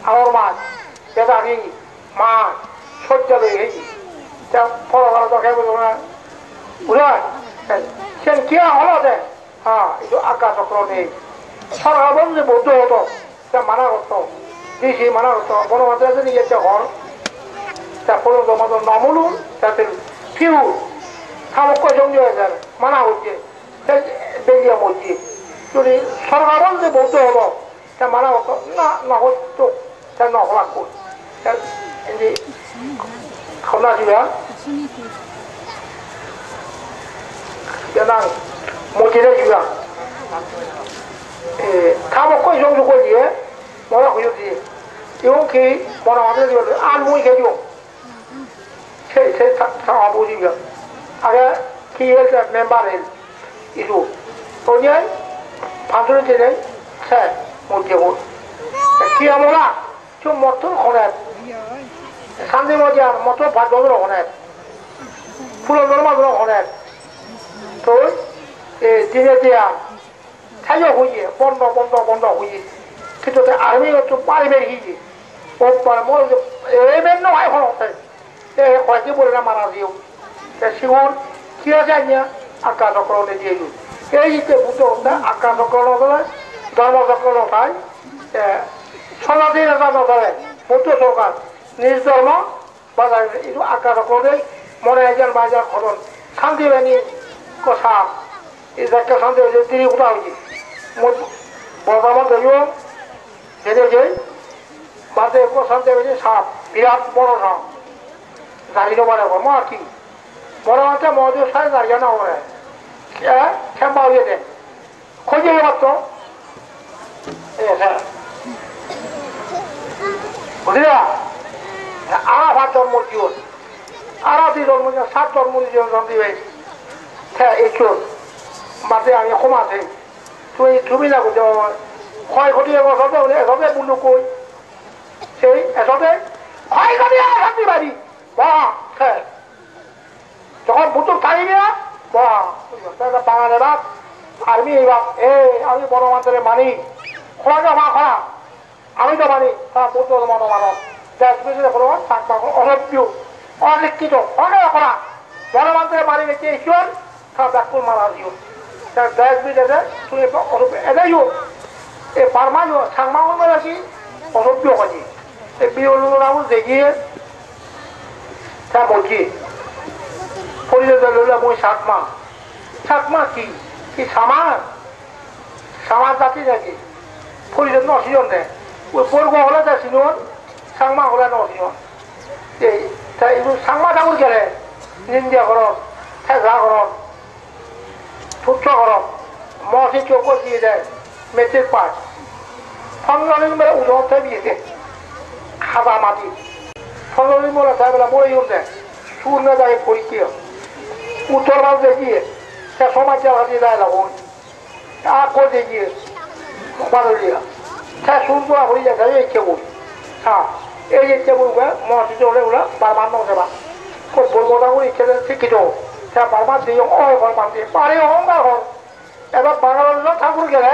아우 맛 대다리 맛 소자도 해지 자 포로가도 해보자 우리가 현 기왕 올라대 이거 아까도 그러네 살아보는데 못 얻어도 자 만화것도 니시 만화것도 보는 만들어서 이게 저거 자 보는 것마다 너무는 자들 피우 사먹고 정리해야 돼 만화겠지 내기야 뭐지 우리 살아보는데 못 얻어도 자 만화것도 나하고 또자 나하고 자 이제 겁나지야 연ang motivasinya kamu kok yang juga dia mana kau jadi yang ke mana mana dia almu itu juga saya abu juga ada kia member itu soalnya pasal itu saya motivasi kia mana cuma motor konek sambil motor pasal konek pulau normal konek 또 디네디야 타요 후이 본도 후이 그때 아르미가 좀 빨리 배기지 오빠 뭐 에벤노 아이 호로테 에 거기 보려나 말아지요 시골 기어자냐 아까도 그러네 지요 이때 부터 아까도 그러더라 더도 그러다 천하대에서 나더라 부터 소가 니스더마 맞아 이거 아까도 그러네 모래전 맞아 거론 상대방이 kosa izakka sande je diri kutauji mo bogama deyo je bade ko sande je sap birat boro sa zarino bare ko ma ki borata modu sai zarya na hore kemba yede khoje batto sa bodira ara fator modio ara di dor modio sator modio zamdi ekor mate আমি ক্ষমাতে তুমি না কো ক্ষয় ক্ষতি এসবে blue কই সেই এসবে ক্ষয় ক্ষতি শান্তি বাড়ি বা যখন বুতো থাকবে না বা বাঙালি বাপ আর্মি এই বাপ আমি বড় মাত্রে মানি খোলাকে মা খোলা আমি তো মানি বুতো মন মানব দেশ বিদেশে কোনো থাকবা অসভ্য অশিক্ষিত খোলাকে খোলা বড় মাত্রে মানি গেছে ঈশ্বর ব্যাকুল মারা দিও তার দেশ বিদেশে তুই এটাইও এই পারমাইও সাংমাও মেলা কি অসভ্য হজি এই বিরোধীরাও দেখিয়ে তা বলছি পরিচয় লইলে মই সাতমা কি সামার জাতি নাকি পরিচয় নসিজন দে ওই বর্গ হলে যা সিজন সাংমা হলে নসিজন এই তাই সাংমা ঠাকুর গেলে নিন্দা করন ঠেকা করন পুত্র করম মসি চৌকো দিয়ে দেয় মেট্রিক পাস ফলনির মেরে উঠে দিয়েছে খাদা মাটি ফলনির মেরে তাইবেলা বই উঠে সুর না যায় পরীক্ষা উত্তর ভাগ দেখিয়ে সে সমাজ চালাতে দেয় না বোন আর করে দেখিয়ে বাদলিয়া সে সুর করা হয়ে যায় এই কেবল এই যে কেবল মসি চলে ওরা বারবার নজেবা বলবো না করে ইচ্ছে শিক্ষিত 자 말만 되요 얼마만 돼 빠르 홍가 헐 에바 바가로 ঠাকুর গেলে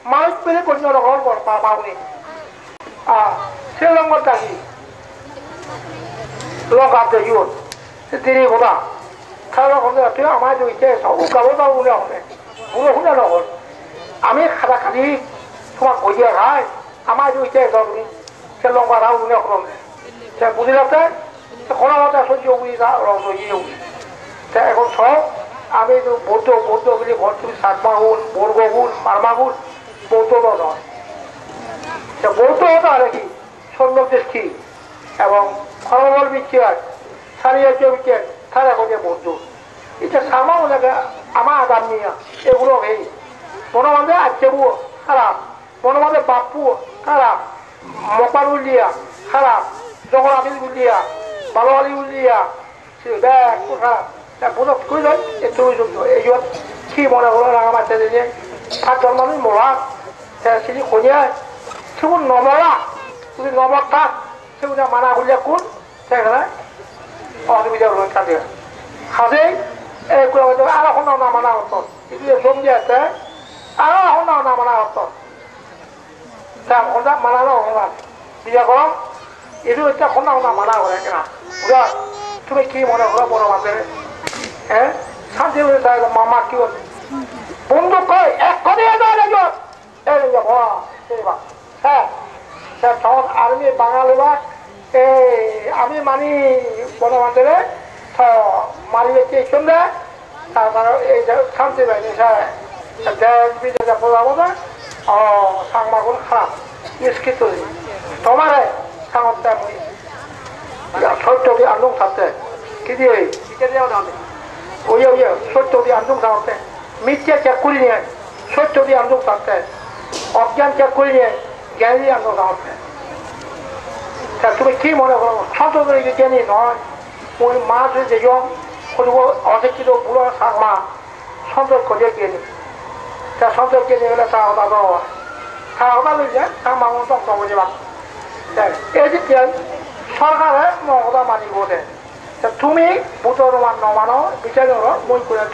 মাইক পেলে কোন রকম কর পাবাউনি সেলং করতাছি লোকাতে ইউন দিরি গোদা খাওয়া হবে তুই আমার দুইতে সব গাবো দাও উনি হবে পুরো হুনা নহল আমি খাতা খালি তোমার গইয়া খাই আমার দুইতে সব সেলং করা উনি হবে সে বুঝিলাতে কোন কথা সহ্য বুঝি না রং ইয়ে এখন সব আমি বৌদ্ধ বলি তুমি সাতমা গুণ বর্গ গুণ মারমা গুণ বৌদ্ধ নয় বৌদ্ধ হতো আর কি সৈন্য দৃষ্টি এবং ফলবল বিচার সারিয়ার্য বিচার তারা কোথায় বৌদ্ধ এটা সামা ওনাকে আমার আগাম নিয়ে এগুলো এই মনোমাদের আজকেবু খারাপ মনোমাদের বাপু খারাপ মকার উল্লিয়া খারাপ জগর আমিল উল্লিয়া বালোয়ালি উল্লিয়া দেখ খারাপ 보다 그런 에토이 좀도 이거 키 뭐라 그러나 맞다더니 파전만은 뭐라 대신이 고냐 최고 넘어라 우리 넘어가 최고냐 만화 굴렸군 제가 어디 비자 그런 카드 하세 에 그러고 알아 혼나 만화 어떤 이게 좀지한테 알아 혼나 만화 어떤 자 혼자 만화로 혼나 বিজয় করো এটু একটা খন্ডা খন্ডা মানা করে কেনা বুঝা তুমি কি মনে করো বড় মাঝে হ্যাঁ শান্তি বলে মামা কি বন্ধু কই এক করে হ্যাঁ তখন আর্মি বাঙালি বা আমি মানি বড় মাঝে মারিয়ে শুনবে তারপরে এই শান্তি বাহিনী দেশ বিদেশে বোঝাবো না ও সাংবাগুন খারাপ স্কিত তোমারে সাংতে মুই সত্যি আন্দোলন থাকতে কি দিয়ে ওই সত্যি আন্দোলন থাকতে মিথ্যা চেক করি নিয়ে সত্যি আন্দোলন থাকতে অজ্ঞান চেক করি নিয়ে জ্ঞানী আন্দোলন থাকতে তুমি কি মনে করো সন্তোষ জ্ঞানী নয় ওই মাছ যেজন কোনো অশিক্ষিত বুড়ো সাংমা সন্তোষ করে জ্ঞানী তা সন্তোষ জ্ঞানী হলে তা হতা দেওয়া তা হতা লইলে সাংমা দন্ত বুঝবা এই যে সরকারে মহতা মানিব দে তুমি বুটর মান নমানো বিচার মই করে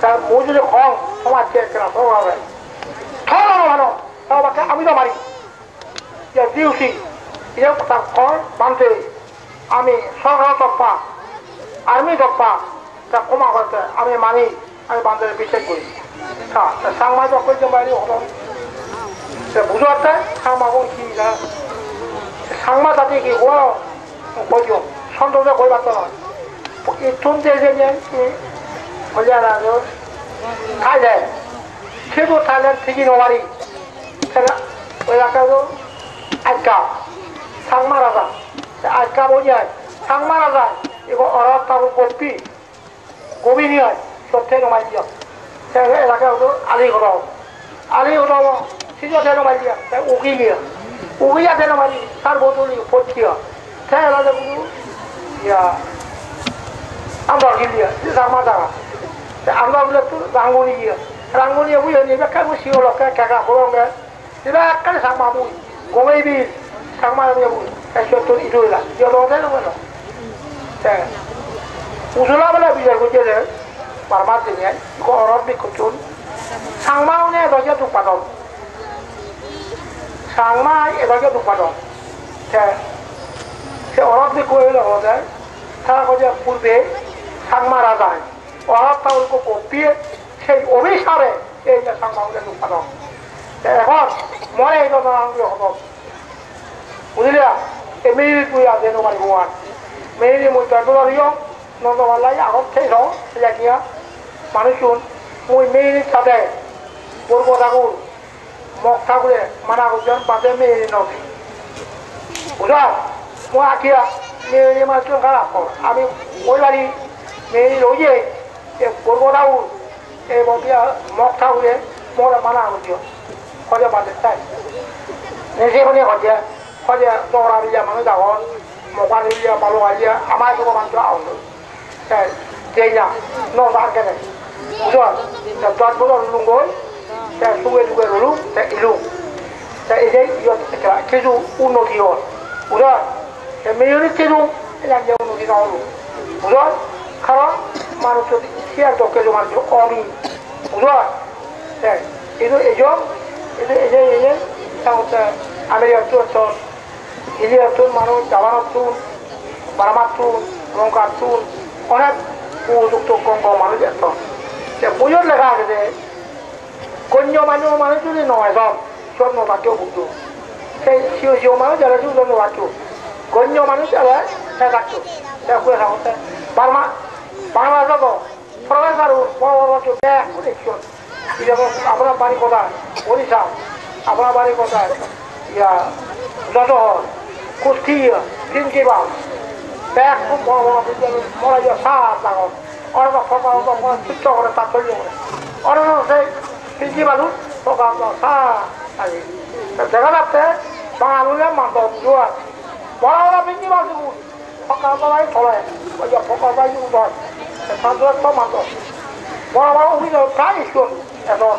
তা মই যদি কম সমাজ কেনা সবাবে মানো তাকে আমি তো মারি ডিউটি এটা তার ফল মানতে আমি সরকার তপ্পা আর্মি তপ্পা তা ক্ষমা করতে আমি মানি আমি বান্ধবে বিচার করি সাংবাদ করতে পারি হতো বুঝতে সাংবাদ কি সাংমা জাতি কি ও বৈজ সন্তোষে কই পারত নয় চলতে যে মজা না খাই যায় সেটু তাহলে ঠিকই নবারি ওই এলাকায় আজকা সাংমা রাজা আজকা বোঝায় সাংমা রাজা এবার অরব তাবু গপি গবি নিয়ে সত্যি নমাই দিয়া সে এলাকায় হতো আলি হতো সিজতে নমাই দিয়া তাই উকি গিয়া উকিয়া দেন মারি তার বদলি পড়ছিয়া সে এলাকা বুঝু ইয়া আমরা গিলিয়া সাংমা জায়গা আমরা বলে তো রাঙ্গুনি গিয়া রাঙ্গুনি বুঝে নিয়ে কাকু শিও লোক কাকা বলঙ্গে এবার একখানে সাংমা বুঝ গমেই বিল সাংমা বুঝ সত্য ইটুলা ইয়ে লোকে নেবে উজলা বলে বিজয় করছে যে বারবার দিনে অরব বিক্ষুন সাংমাও নে দরজা টুক পাতন সাংমা এবারে দুপাদন সে অরব বিক্ষুল হলে তারা যে পূর্বে সাংমা রাজায় অরব তাউলকে কপিয়ে সেই অভিসারে এই যে সাংমাকে দুপাদন এখন মনে এই ঘটনাগুলো হতো বুঝলিয়া এই মেয়েরি তুই আছে তোমার গোয়ান মেয়েরি মই তর্দরিও নন্দমাল্লাই আগত সেই রং সেয়া মানুষজন মই মেয়েরির সাথে পূর্ব ঠাকুর মগ ঠাকুরে মানা করছেন বাদে মেয়েরি নদী বুঝা মই আখিয়া মেয়েরি মানুষজন খারাপ কর আমি ওই বাড়ি মেয়েরি রইয়ে পূর্ব ঠাকুর এই বটিয়া মগ ঠাকুরে মোরা মানা করছিও খোঁজে বাদে তাই নিজে শুনে খোঁজে দৌড়া দিয়া মানুষ যাওয়ার মকা নিলিয়া পালো আলিয়া আমার কোনো মানুষ আউন যেই না নদান কেন বুঝল 10 বছর লুঙ্গই সুগে সুগে রলু ইলু এটাই কিছু উন্নতি হল বুঝল মেয়রের কিছু এলাকা উন্নতি না হল বুঝল কারণ মানুষ যদি শেয়ার দক্ষে মানুষ অমি বুঝল ಇದು ಎಜೋಮ್ ಇದು ಎಜೆ ಎಜೆ ಸಾಗುತ್ತೆ আমেরিকার চল ইলিয়ার চুন মানুষ জাপানের চুন বার্মার চুন লঙ্কার চুন অনেক উপযুক্ত কম কম মানুষ এত বইয়ের লেখা আছে যে গণ্য মান্য মানুষ যদি নয় সব স্বর্ণ বাক্য বুঝতো সেই শিও শিও মানুষ যারা স্বর্ণ বাক্য গণ্য মানুষ যারা সে থাকত করে থাকতে বার্মা বাংলাদেশ প্রফেসর বড় বড় ব্যাগ দেখছেন আপনার বাড়ি কোথায় ওড়িশা আপনার বাড়ি কোথায় ইয়া যশোর কুষ্টিয়া ফিনকিবাল ব্যাগ খুব বড় বড় বিদ্যালয় মনে যায় সাত লাগান অনেক সকাল চিত্ত করে তার তৈরি করে অনেক সেই ফিনকিবালু সকাল সাত দেখা যাচ্ছে বাঙালিরা মাত্র জোয়ার বড় বড় ফিনকিবাল দেখুন সকালবেলায় চলে ওই যে সকালবেলায় দেখুন ধর সব মাত্র বড় বড় অভিযোগ প্রায় স্কুল এখন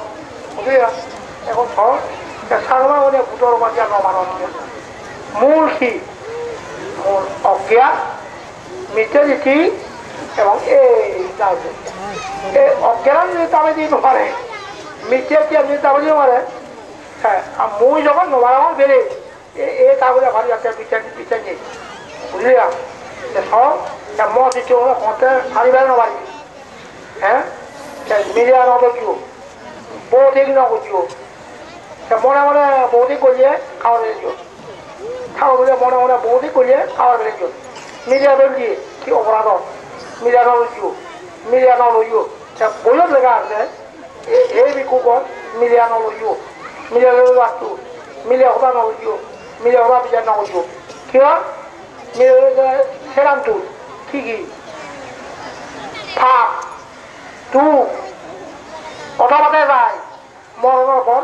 বুঝলিয়া এখন সহজ সাংমা মানে ভোটর মাঝে নমানো মূল কি মূল অজ্ঞান মিথ্যা নীতি এবং এই অজ্ঞান যদি তামে দিয়ে নমারে মিথ্যা যদি তামে দিয়ে মারে হ্যাঁ আর মই যখন নমারাম বেড়ে বলে ভারী একটা বিচার নেই বুঝলি সব মত দিচ্ছে ওরা কতে হারি বেড়ানো বাড়ি হ্যাঁ মিডিয়া নদীও বৌদিক নগজিও মনে মনে বৌদি করিয়ে খাওয়া বেড়েছো খাওয়া বলে মনে মনে বৌদি করিয়ে খাওয়া বেড়েছো মিডিয়া বেরিয়ে কি অপরাধ মিডিয়া নলজিও মিডিয়া নলজিও বইয়ের লেখা আছে এই বিকুকন মিডিয়া নলজিও মিডিয়া আসতো মিডিয়া হতা নলজিও মিডিয়া হতা বিচার নগজিও কি হয় মিডিয়া সেরাম তুল কি ফাঁক তু কথা পাতে যায় মরণের পর